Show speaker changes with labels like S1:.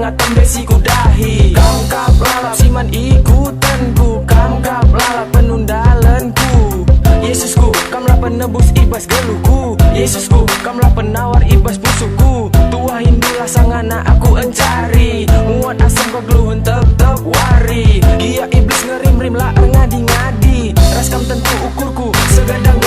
S1: datang besiku dahi. Kam kap lalap siman ikutanku, kam kap lalap penundalanku. Yesusku, kamlah penebus ibas geluhku. Yesusku, kamlah penawar ibas pusuku. Tua hindulah sang anak aku encari. Muat asam kau geluhun tetep wari. Gia iblis ngerim-rim lah ngadi-ngadi. Raskam tentu ukurku segadang